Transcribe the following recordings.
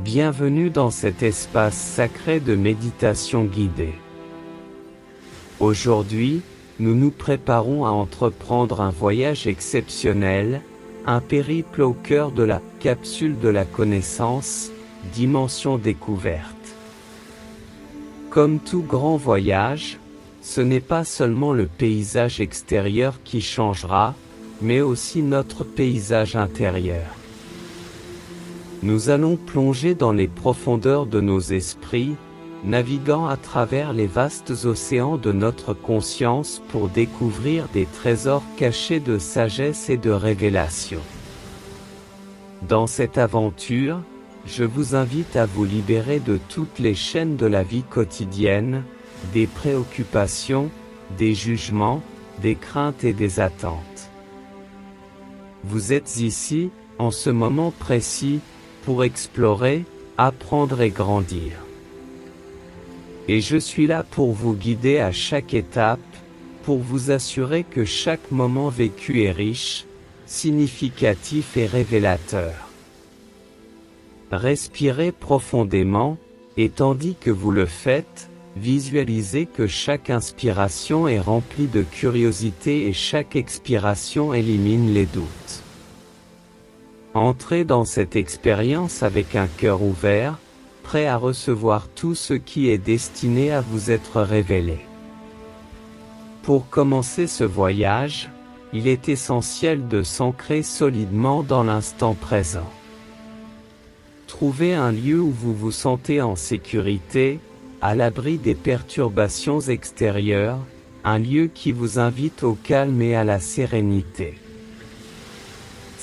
Bienvenue dans cet espace sacré de méditation guidée. Aujourd'hui, nous nous préparons à entreprendre un voyage exceptionnel, un périple au cœur de la capsule de la connaissance, dimension découverte. Comme tout grand voyage, ce n'est pas seulement le paysage extérieur qui changera, mais aussi notre paysage intérieur. Nous allons plonger dans les profondeurs de nos esprits, naviguant à travers les vastes océans de notre conscience pour découvrir des trésors cachés de sagesse et de révélation. Dans cette aventure, je vous invite à vous libérer de toutes les chaînes de la vie quotidienne, des préoccupations, des jugements, des craintes et des attentes. Vous êtes ici, en ce moment précis, pour explorer, apprendre et grandir. Et je suis là pour vous guider à chaque étape, pour vous assurer que chaque moment vécu est riche, significatif et révélateur. Respirez profondément, et tandis que vous le faites, visualisez que chaque inspiration est remplie de curiosité et chaque expiration élimine les doutes. Entrez dans cette expérience avec un cœur ouvert, prêt à recevoir tout ce qui est destiné à vous être révélé. Pour commencer ce voyage, il est essentiel de s'ancrer solidement dans l'instant présent. Trouvez un lieu où vous vous sentez en sécurité, à l'abri des perturbations extérieures, un lieu qui vous invite au calme et à la sérénité.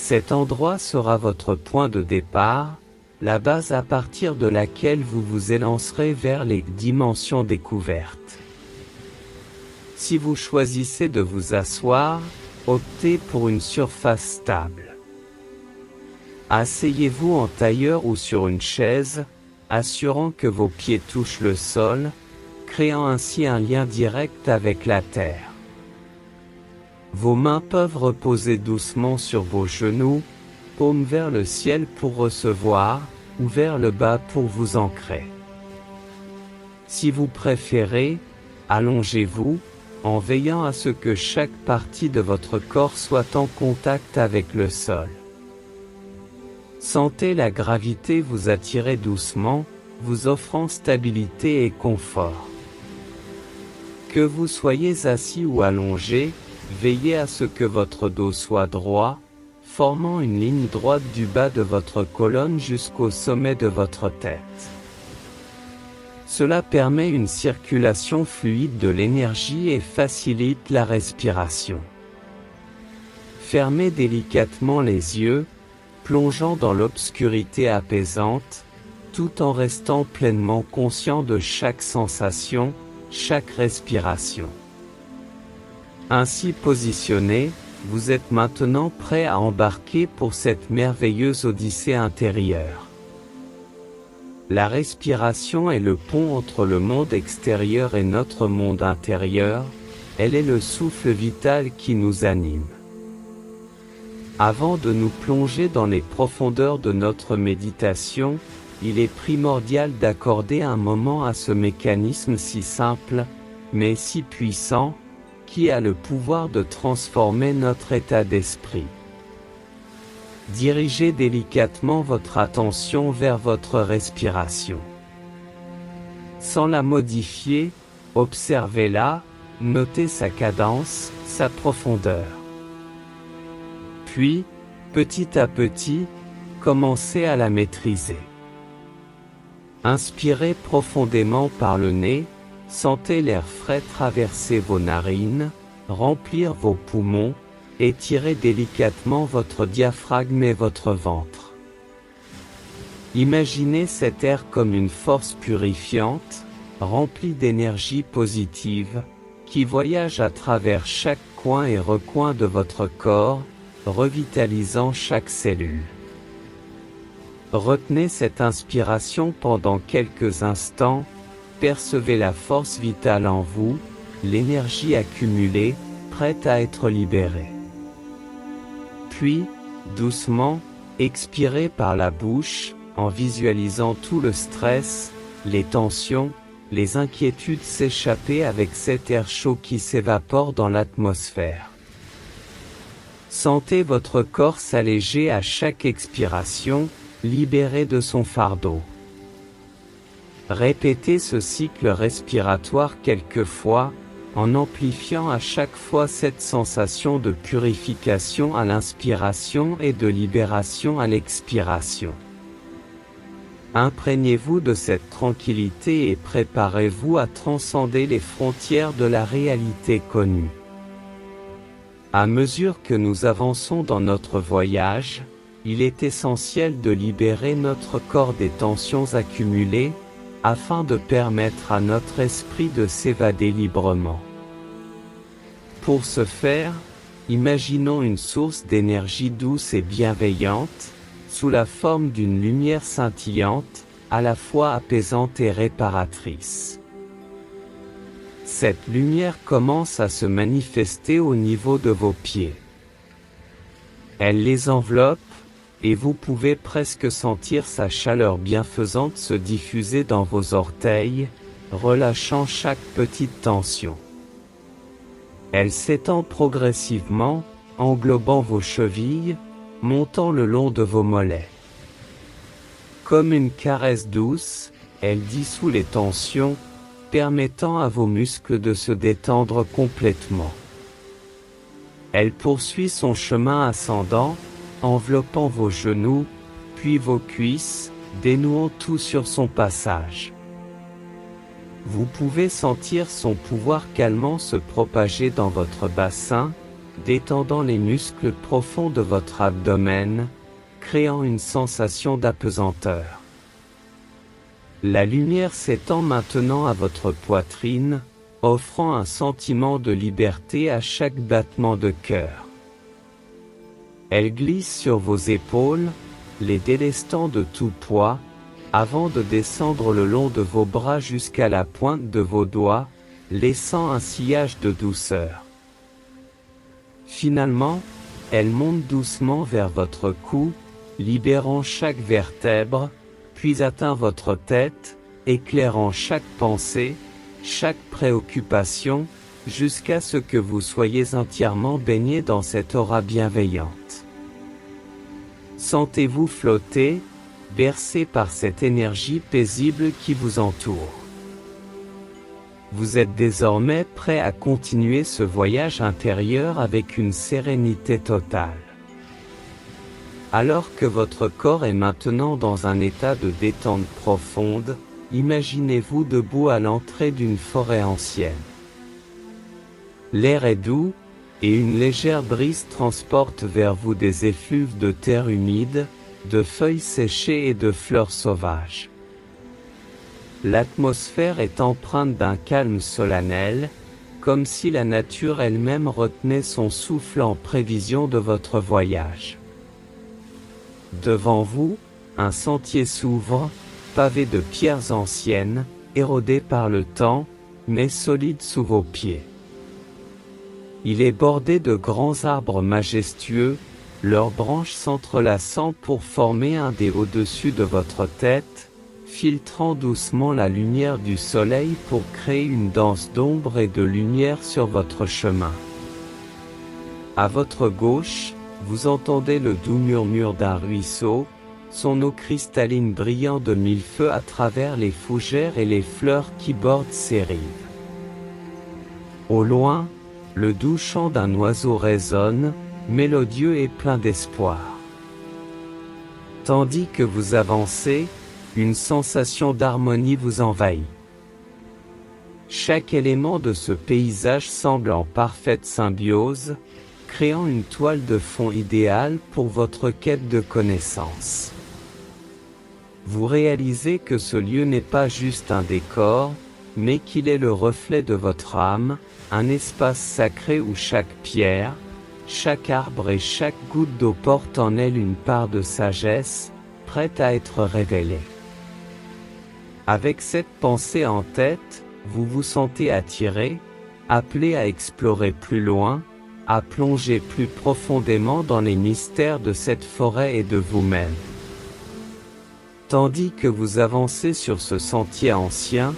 Cet endroit sera votre point de départ, la base à partir de laquelle vous vous élancerez vers les dimensions découvertes. Si vous choisissez de vous asseoir, optez pour une surface stable. Asseyez-vous en tailleur ou sur une chaise, assurant que vos pieds touchent le sol, créant ainsi un lien direct avec la terre. Vos mains peuvent reposer doucement sur vos genoux, paumes vers le ciel pour recevoir, ou vers le bas pour vous ancrer. Si vous préférez, allongez-vous, en veillant à ce que chaque partie de votre corps soit en contact avec le sol. Sentez la gravité vous attirer doucement, vous offrant stabilité et confort. Que vous soyez assis ou allongé, veillez à ce que votre dos soit droit, formant une ligne droite du bas de votre colonne jusqu'au sommet de votre tête. Cela permet une circulation fluide de l'énergie et facilite la respiration. Fermez délicatement les yeux, plongeant dans l'obscurité apaisante, tout en restant pleinement conscient de chaque sensation, chaque respiration. Ainsi positionné, vous êtes maintenant prêt à embarquer pour cette merveilleuse odyssée intérieure. La respiration est le pont entre le monde extérieur et notre monde intérieur, elle est le souffle vital qui nous anime. Avant de nous plonger dans les profondeurs de notre méditation, il est primordial d'accorder un moment à ce mécanisme si simple, mais si puissant, qui a le pouvoir de transformer notre état d'esprit. Dirigez délicatement votre attention vers votre respiration. Sans la modifier, observez-la, notez sa cadence, sa profondeur. Puis, petit à petit, commencez à la maîtriser. Inspirez profondément par le nez, sentez l'air frais traverser vos narines, remplir vos poumons, étirez délicatement votre diaphragme et votre ventre. Imaginez cet air comme une force purifiante, remplie d'énergie positive, qui voyage à travers chaque coin et recoin de votre corps, revitalisant chaque cellule. Retenez cette inspiration pendant quelques instants, percevez la force vitale en vous, l'énergie accumulée, prête à être libérée. Puis, doucement, expirez par la bouche, en visualisant tout le stress, les tensions, les inquiétudes s'échapper avec cet air chaud qui s'évapore dans l'atmosphère. Sentez votre corps s'alléger à chaque expiration, libéré de son fardeau. Répétez ce cycle respiratoire quelques fois, en amplifiant à chaque fois cette sensation de purification à l'inspiration et de libération à l'expiration. Imprégnez-vous de cette tranquillité et préparez-vous à transcender les frontières de la réalité connue. À mesure que nous avançons dans notre voyage, il est essentiel de libérer notre corps des tensions accumulées, afin de permettre à notre esprit de s'évader librement. Pour ce faire, imaginons une source d'énergie douce et bienveillante, sous la forme d'une lumière scintillante, à la fois apaisante et réparatrice. Cette lumière commence à se manifester au niveau de vos pieds. Elle les enveloppe, et vous pouvez presque sentir sa chaleur bienfaisante se diffuser dans vos orteils, relâchant chaque petite tension. Elle s'étend progressivement, englobant vos chevilles, montant le long de vos mollets. Comme une caresse douce, elle dissout les tensions, permettant à vos muscles de se détendre complètement. Elle poursuit son chemin ascendant, enveloppant vos genoux, puis vos cuisses, dénouant tout sur son passage. Vous pouvez sentir son pouvoir calmant se propager dans votre bassin, détendant les muscles profonds de votre abdomen, créant une sensation d'apesanteur. La lumière s'étend maintenant à votre poitrine, offrant un sentiment de liberté à chaque battement de cœur. Elle glisse sur vos épaules, les délestant de tout poids, avant de descendre le long de vos bras jusqu'à la pointe de vos doigts, laissant un sillage de douceur. Finalement, elle monte doucement vers votre cou, libérant chaque vertèbre, puis atteint votre tête, éclairant chaque pensée, chaque préoccupation, jusqu'à ce que vous soyez entièrement baigné dans cette aura bienveillante. Sentez-vous flotter, bercé par cette énergie paisible qui vous entoure. Vous êtes désormais prêt à continuer ce voyage intérieur avec une sérénité totale. Alors que votre corps est maintenant dans un état de détente profonde, imaginez-vous debout à l'entrée d'une forêt ancienne. L'air est doux, et une légère brise transporte vers vous des effluves de terre humide, de feuilles séchées et de fleurs sauvages. L'atmosphère est empreinte d'un calme solennel, comme si la nature elle-même retenait son souffle en prévision de votre voyage. Devant vous, un sentier s'ouvre, pavé de pierres anciennes, érodées par le temps, mais solides sous vos pieds. Il est bordé de grands arbres majestueux, leurs branches s'entrelaçant pour former un dé au-dessus de votre tête, filtrant doucement la lumière du soleil pour créer une danse d'ombre et de lumière sur votre chemin. À votre gauche, vous entendez le doux murmure d'un ruisseau, son eau cristalline brillant de mille feux à travers les fougères et les fleurs qui bordent ses rives. Au loin, le doux chant d'un oiseau résonne, mélodieux et plein d'espoir. Tandis que vous avancez, une sensation d'harmonie vous envahit. Chaque élément de ce paysage semble en parfaite symbiose, créant une toile de fond idéale pour votre quête de connaissance. Vous réalisez que ce lieu n'est pas juste un décor, mais qu'il est le reflet de votre âme, un espace sacré où chaque pierre, chaque arbre et chaque goutte d'eau porte en elle une part de sagesse, prête à être révélée. Avec cette pensée en tête, vous vous sentez attiré, appelé à explorer plus loin, à plonger plus profondément dans les mystères de cette forêt et de vous-même. Tandis que vous avancez sur ce sentier ancien,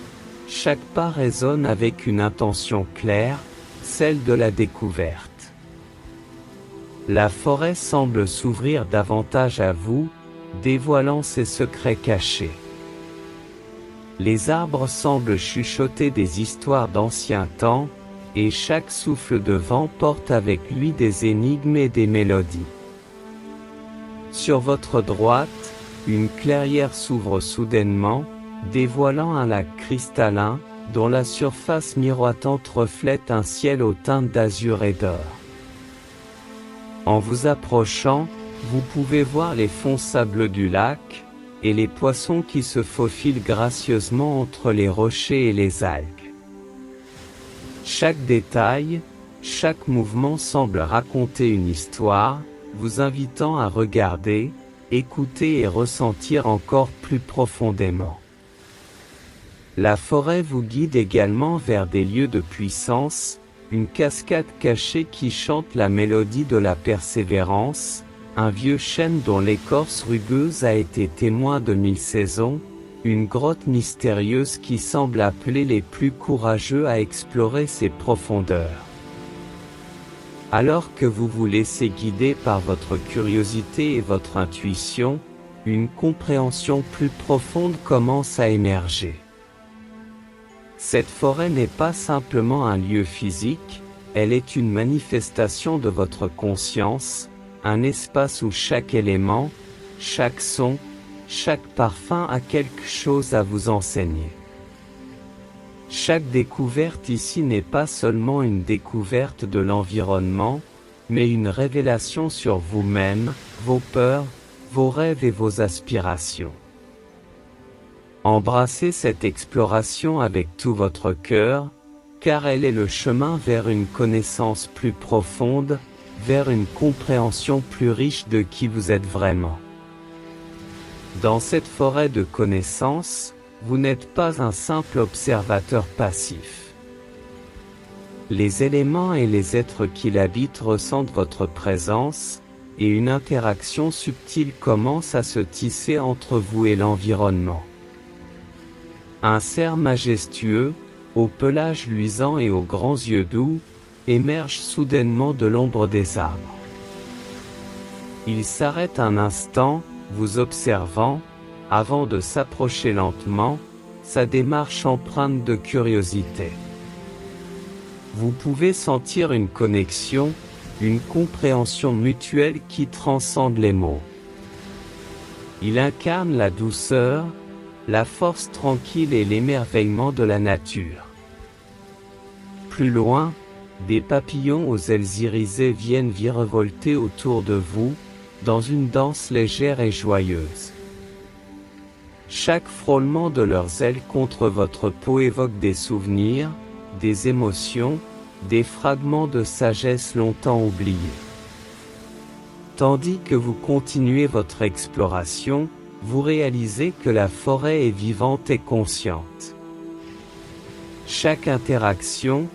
chaque pas résonne avec une intention claire, celle de la découverte. La forêt semble s'ouvrir davantage à vous, dévoilant ses secrets cachés. Les arbres semblent chuchoter des histoires d'anciens temps, et chaque souffle de vent porte avec lui des énigmes et des mélodies. Sur votre droite, une clairière s'ouvre soudainement, dévoilant un lac cristallin, dont la surface miroitante reflète un ciel aux teintes d'azur et d'or. En vous approchant, vous pouvez voir les fonds sableux du lac, et les poissons qui se faufilent gracieusement entre les rochers et les algues. Chaque détail, chaque mouvement semble raconter une histoire, vous invitant à regarder, écouter et ressentir encore plus profondément. La forêt vous guide également vers des lieux de puissance, une cascade cachée qui chante la mélodie de la persévérance, un vieux chêne dont l'écorce rugueuse a été témoin de 1000 saisons, une grotte mystérieuse qui semble appeler les plus courageux à explorer ses profondeurs. Alors que vous vous laissez guider par votre curiosité et votre intuition, une compréhension plus profonde commence à émerger. Cette forêt n'est pas simplement un lieu physique, elle est une manifestation de votre conscience, un espace où chaque élément, chaque son, chaque parfum a quelque chose à vous enseigner. Chaque découverte ici n'est pas seulement une découverte de l'environnement, mais une révélation sur vous-même, vos peurs, vos rêves et vos aspirations. Embrassez cette exploration avec tout votre cœur, car elle est le chemin vers une connaissance plus profonde, vers une compréhension plus riche de qui vous êtes vraiment. Dans cette forêt de connaissances, vous n'êtes pas un simple observateur passif. Les éléments et les êtres qui l'habitent ressentent votre présence, et une interaction subtile commence à se tisser entre vous et l'environnement. Un cerf majestueux, au pelage luisant et aux grands yeux doux, émerge soudainement de l'ombre des arbres. Il s'arrête un instant, vous observant, avant de s'approcher lentement, sa démarche empreinte de curiosité. Vous pouvez sentir une connexion, une compréhension mutuelle qui transcende les mots. Il incarne la douceur, la force tranquille et l'émerveillement de la nature. Plus loin, des papillons aux ailes irisées viennent virevolter autour de vous, dans une danse légère et joyeuse. Chaque frôlement de leurs ailes contre votre peau évoque des souvenirs, des émotions, des fragments de sagesse longtemps oubliés. Tandis que vous continuez votre exploration, vous réalisez que la forêt est vivante et consciente. Chaque interaction,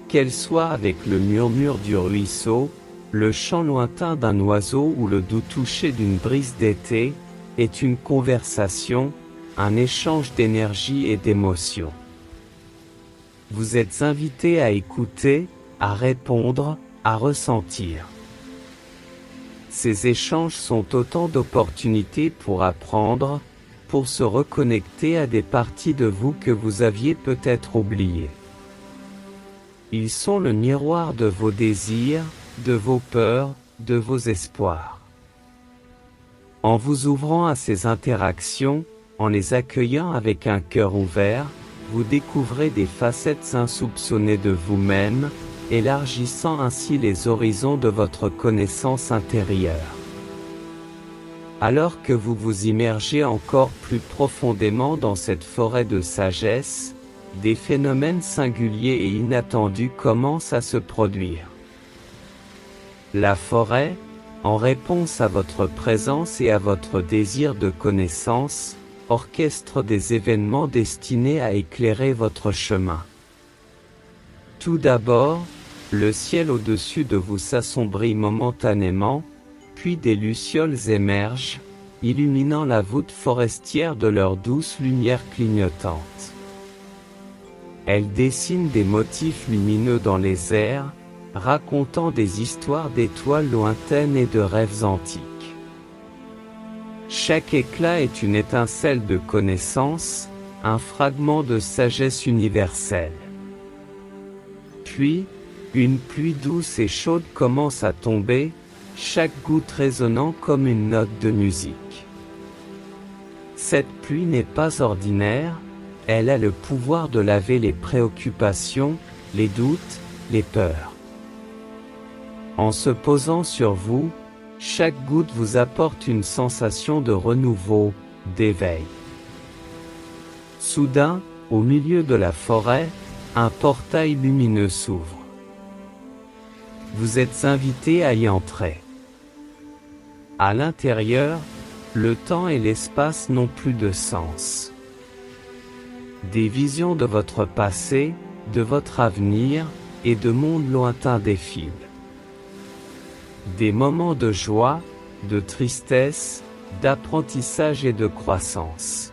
qu'elle soit avec le murmure du ruisseau, le chant lointain d'un oiseau ou le doux toucher d'une brise d'été, est une conversation, un échange d'énergie et d'émotion. Vous êtes invité à écouter, à répondre, à ressentir. Ces échanges sont autant d'opportunités pour apprendre, pour se reconnecter à des parties de vous que vous aviez peut-être oubliées. Ils sont le miroir de vos désirs, de vos peurs, de vos espoirs. En vous ouvrant à ces interactions, en les accueillant avec un cœur ouvert, vous découvrez des facettes insoupçonnées de vous-même, élargissant ainsi les horizons de votre connaissance intérieure. Alors que vous vous immergez encore plus profondément dans cette forêt de sagesse, des phénomènes singuliers et inattendus commencent à se produire. La forêt, en réponse à votre présence et à votre désir de connaissance, orchestre des événements destinés à éclairer votre chemin. Tout d'abord, le ciel au-dessus de vous s'assombrit momentanément, puis des lucioles émergent, illuminant la voûte forestière de leur douce lumière clignotante. Elles dessinent des motifs lumineux dans les airs, racontant des histoires d'étoiles lointaines et de rêves antiques. Chaque éclat est une étincelle de connaissance, un fragment de sagesse universelle. Puis, une pluie douce et chaude commence à tomber, chaque goutte résonnant comme une note de musique. Cette pluie n'est pas ordinaire, elle a le pouvoir de laver les préoccupations, les doutes, les peurs. En se posant sur vous, chaque goutte vous apporte une sensation de renouveau, d'éveil. Soudain, au milieu de la forêt, un portail lumineux s'ouvre. Vous êtes invité à y entrer. À l'intérieur, le temps et l'espace n'ont plus de sens. Des visions de votre passé, de votre avenir, et de mondes lointains défilent. Des moments de joie, de tristesse, d'apprentissage et de croissance.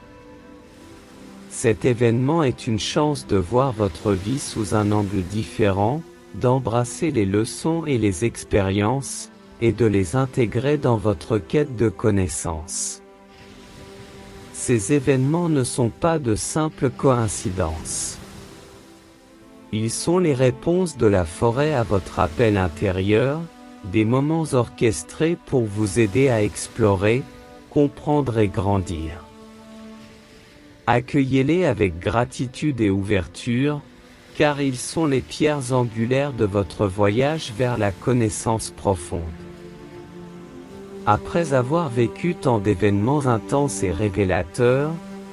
Cet événement est une chance de voir votre vie sous un angle différent, d'embrasser les leçons et les expériences, et de les intégrer dans votre quête de connaissances. Ces événements ne sont pas de simples coïncidences. Ils sont les réponses de la forêt à votre appel intérieur, des moments orchestrés pour vous aider à explorer, comprendre et grandir. Accueillez-les avec gratitude et ouverture, car ils sont les pierres angulaires de votre voyage vers la connaissance profonde. Après avoir vécu tant d'événements intenses et révélateurs,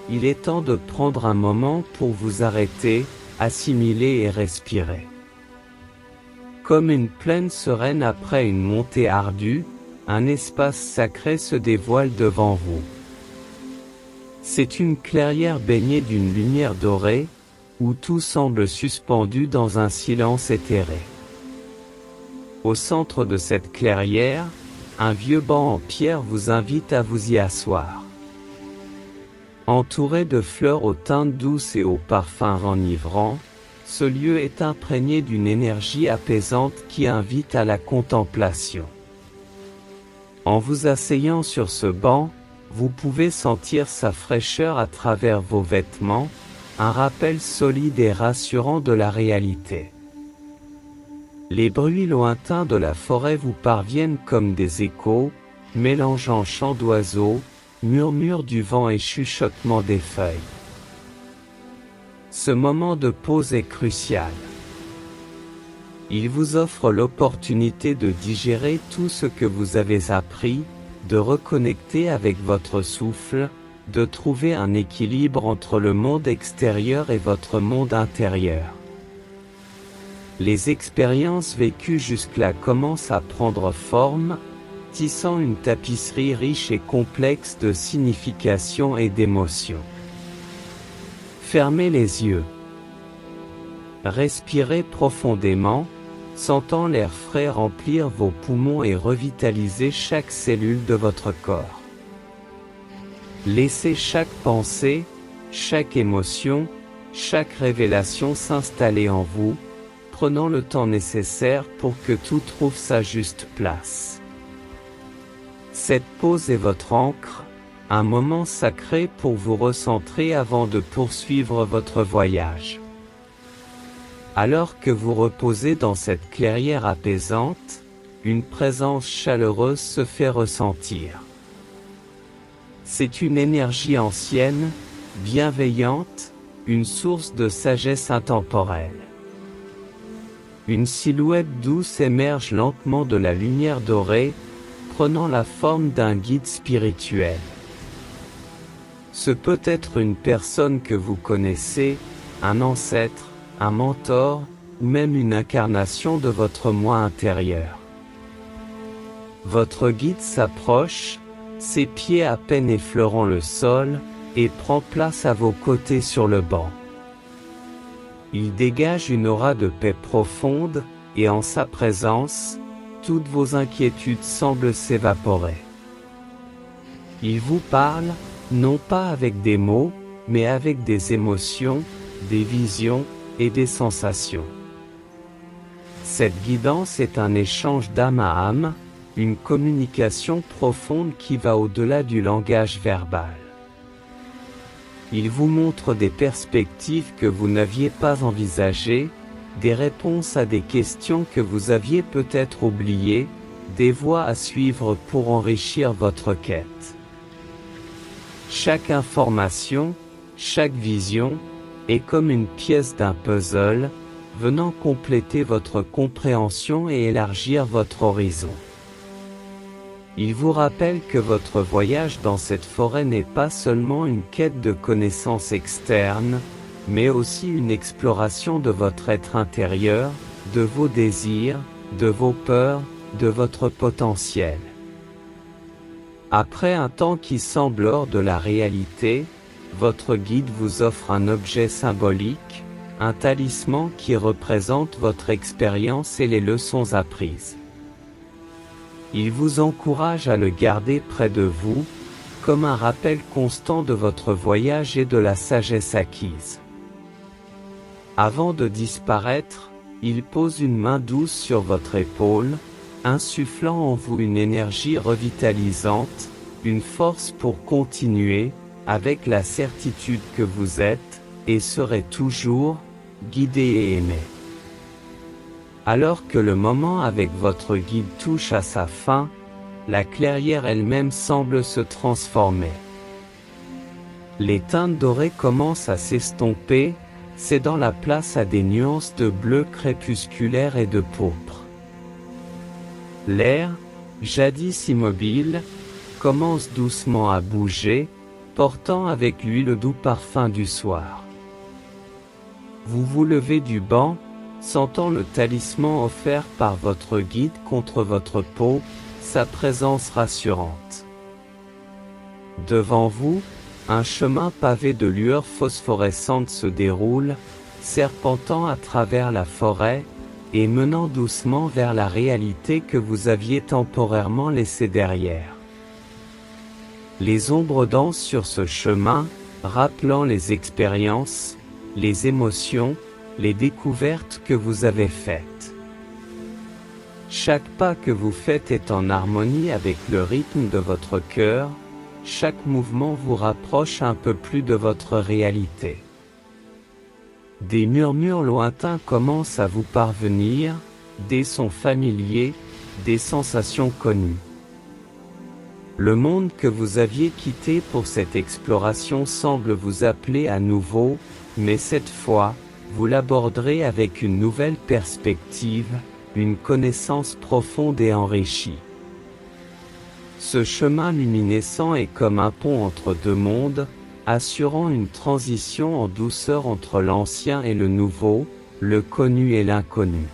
il est temps de prendre un moment pour vous arrêter, assimiler et respirer. Comme une plaine sereine après une montée ardue, un espace sacré se dévoile devant vous. C'est une clairière baignée d'une lumière dorée, où tout semble suspendu dans un silence éthéré. Au centre de cette clairière, un vieux banc en pierre vous invite à vous y asseoir. Entouré de fleurs aux teintes douces et aux parfums enivrants, ce lieu est imprégné d'une énergie apaisante qui invite à la contemplation. En vous asseyant sur ce banc, vous pouvez sentir sa fraîcheur à travers vos vêtements, un rappel solide et rassurant de la réalité. Les bruits lointains de la forêt vous parviennent comme des échos, mélangeant chants d'oiseaux, murmures du vent et chuchotements des feuilles. Ce moment de pause est crucial. Il vous offre l'opportunité de digérer tout ce que vous avez appris, de reconnecter avec votre souffle, de trouver un équilibre entre le monde extérieur et votre monde intérieur. Les expériences vécues jusque-là commencent à prendre forme, tissant une tapisserie riche et complexe de significations et d'émotions. Fermez les yeux. Respirez profondément, sentant l'air frais remplir vos poumons et revitaliser chaque cellule de votre corps. Laissez chaque pensée, chaque émotion, chaque révélation s'installer en vous, prenant le temps nécessaire pour que tout trouve sa juste place. Cette pause est votre ancre, un moment sacré pour vous recentrer avant de poursuivre votre voyage. Alors que vous reposez dans cette clairière apaisante, une présence chaleureuse se fait ressentir. C'est une énergie ancienne, bienveillante, une source de sagesse intemporelle. Une silhouette douce émerge lentement de la lumière dorée, prenant la forme d'un guide spirituel. Ce peut être une personne que vous connaissez, un ancêtre, un mentor, ou même une incarnation de votre moi intérieur. Votre guide s'approche, ses pieds à peine effleurant le sol, et prend place à vos côtés sur le banc. Il dégage une aura de paix profonde, et en sa présence, toutes vos inquiétudes semblent s'évaporer. Il vous parle, non pas avec des mots, mais avec des émotions, des visions et des sensations. Cette guidance est un échange d'âme à âme, une communication profonde qui va au-delà du langage verbal. Il vous montre des perspectives que vous n'aviez pas envisagées, des réponses à des questions que vous aviez peut-être oubliées, des voies à suivre pour enrichir votre quête. Chaque information, chaque vision, est comme une pièce d'un puzzle, venant compléter votre compréhension et élargir votre horizon. Il vous rappelle que votre voyage dans cette forêt n'est pas seulement une quête de connaissances externes, mais aussi une exploration de votre être intérieur, de vos désirs, de vos peurs, de votre potentiel. Après un temps qui semble hors de la réalité, votre guide vous offre un objet symbolique, un talisman qui représente votre expérience et les leçons apprises. Il vous encourage à le garder près de vous, comme un rappel constant de votre voyage et de la sagesse acquise. Avant de disparaître, il pose une main douce sur votre épaule, insufflant en vous une énergie revitalisante, une force pour continuer, avec la certitude que vous êtes, et serez toujours, guidé et aimé. Alors que le moment avec votre guide touche à sa fin, la clairière elle-même semble se transformer. Les teintes dorées commencent à s'estomper, cédant la place à des nuances de bleu crépusculaire et de pourpre. L'air, jadis immobile, commence doucement à bouger, portant avec lui le doux parfum du soir. Vous vous levez du banc, sentant le talisman offert par votre guide contre votre peau, sa présence rassurante. Devant vous, un chemin pavé de lueurs phosphorescentes se déroule, serpentant à travers la forêt, et menant doucement vers la réalité que vous aviez temporairement laissée derrière. Les ombres dansent sur ce chemin, rappelant les expériences, les émotions, les découvertes que vous avez faites. Chaque pas que vous faites est en harmonie avec le rythme de votre cœur, chaque mouvement vous rapproche un peu plus de votre réalité. Des murmures lointains commencent à vous parvenir, des sons familiers, des sensations connues. Le monde que vous aviez quitté pour cette exploration semble vous appeler à nouveau, mais cette fois, vous l'aborderez avec une nouvelle perspective, une connaissance profonde et enrichie. Ce chemin luminescent est comme un pont entre deux mondes, assurant une transition en douceur entre l'ancien et le nouveau, le connu et l'inconnu.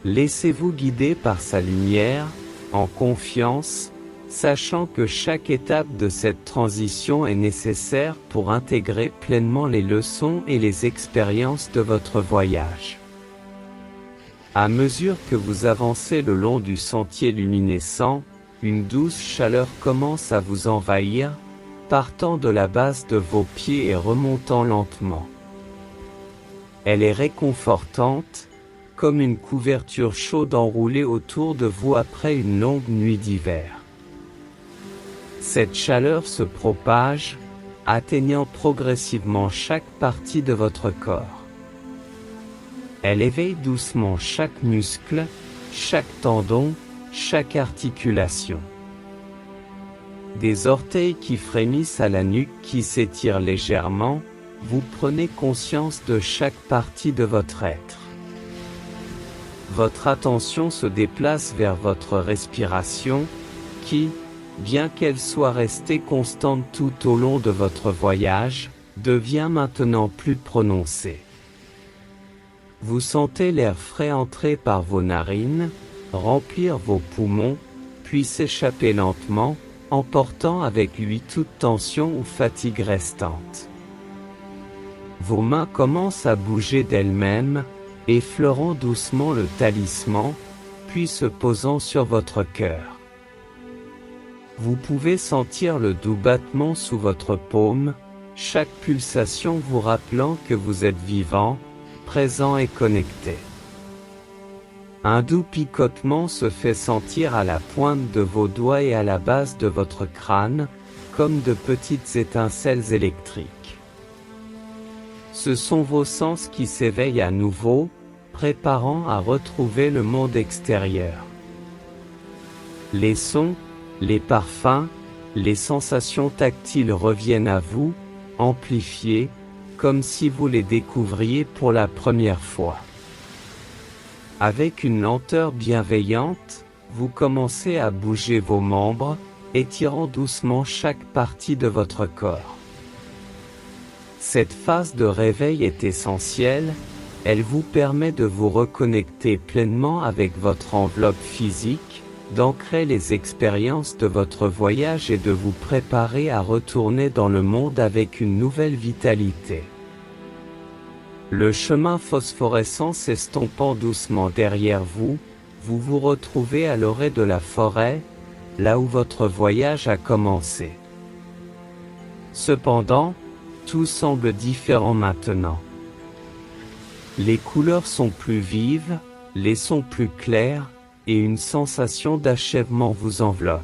Laissez-vous guider par sa lumière, en confiance, sachant que chaque étape de cette transition est nécessaire pour intégrer pleinement les leçons et les expériences de votre voyage. À mesure que vous avancez le long du sentier luminescent, une douce chaleur commence à vous envahir, partant de la base de vos pieds et remontant lentement. Elle est réconfortante, comme une couverture chaude enroulée autour de vous après une longue nuit d'hiver. Cette chaleur se propage, atteignant progressivement chaque partie de votre corps. Elle éveille doucement chaque muscle, chaque tendon, chaque articulation. Des orteils qui frémissent à la nuque qui s'étirent légèrement, vous prenez conscience de chaque partie de votre être. Votre attention se déplace vers votre respiration, qui, bien qu'elle soit restée constante tout au long de votre voyage, devient maintenant plus prononcée. Vous sentez l'air frais entrer par vos narines, remplir vos poumons, puis s'échapper lentement, emportant avec lui toute tension ou fatigue restante. Vos mains commencent à bouger d'elles-mêmes, effleurant doucement le talisman, puis se posant sur votre cœur. Vous pouvez sentir le doux battement sous votre paume, chaque pulsation vous rappelant que vous êtes vivant, présent et connecté. Un doux picotement se fait sentir à la pointe de vos doigts et à la base de votre crâne, comme de petites étincelles électriques. Ce sont vos sens qui s'éveillent à nouveau, préparant à retrouver le monde extérieur. Les sons, les parfums, les sensations tactiles reviennent à vous, amplifiées, comme si vous les découvriez pour la première fois. Avec une lenteur bienveillante, vous commencez à bouger vos membres, étirant doucement chaque partie de votre corps. Cette phase de réveil est essentielle, elle vous permet de vous reconnecter pleinement avec votre enveloppe physique, d'ancrer les expériences de votre voyage et de vous préparer à retourner dans le monde avec une nouvelle vitalité. Le chemin phosphorescent s'estompant doucement derrière vous, vous vous retrouvez à l'orée de la forêt, là où votre voyage a commencé. Cependant, tout semble différent maintenant. Les couleurs sont plus vives, les sons plus clairs, et une sensation d'achèvement vous enveloppe.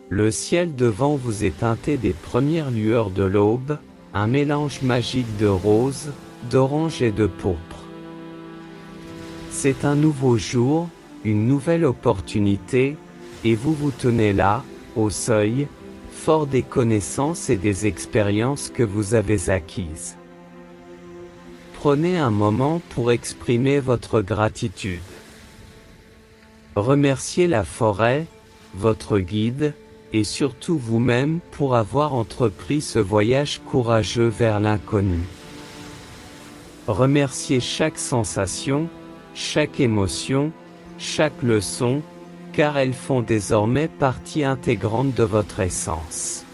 Le ciel devant vous est teinté des premières lueurs de l'aube, un mélange magique de rose, d'orange et de pourpre. C'est un nouveau jour, une nouvelle opportunité, et vous vous tenez là, au seuil, fort des connaissances et des expériences que vous avez acquises. Prenez un moment pour exprimer votre gratitude. Remerciez la forêt, votre guide, et surtout vous-même pour avoir entrepris ce voyage courageux vers l'inconnu. Remerciez chaque sensation, chaque émotion, chaque leçon, car elles font désormais partie intégrante de votre essence.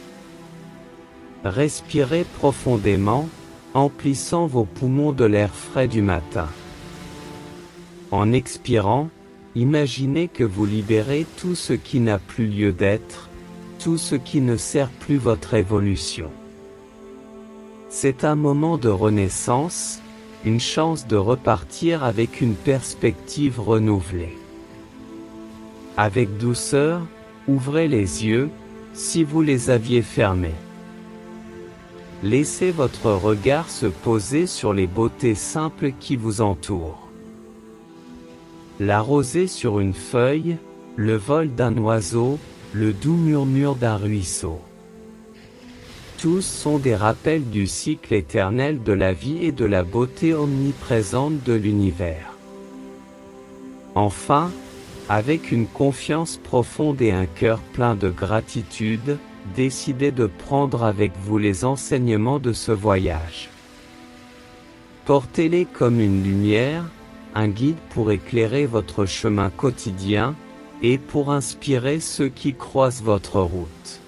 Respirez profondément, emplissant vos poumons de l'air frais du matin. En expirant, imaginez que vous libérez tout ce qui n'a plus lieu d'être, tout ce qui ne sert plus votre évolution. C'est un moment de renaissance, une chance de repartir avec une perspective renouvelée. Avec douceur, ouvrez les yeux, si vous les aviez fermés. Laissez votre regard se poser sur les beautés simples qui vous entourent. La rosée sur une feuille, le vol d'un oiseau, le doux murmure d'un ruisseau. Tous sont des rappels du cycle éternel de la vie et de la beauté omniprésente de l'univers. Enfin, avec une confiance profonde et un cœur plein de gratitude, décidez de prendre avec vous les enseignements de ce voyage. Portez-les comme une lumière, un guide pour éclairer votre chemin quotidien, et pour inspirer ceux qui croisent votre route.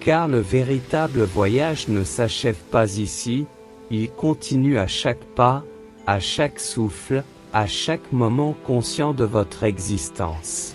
Car le véritable voyage ne s'achève pas ici, il continue à chaque pas, à chaque souffle, à chaque moment conscient de votre existence.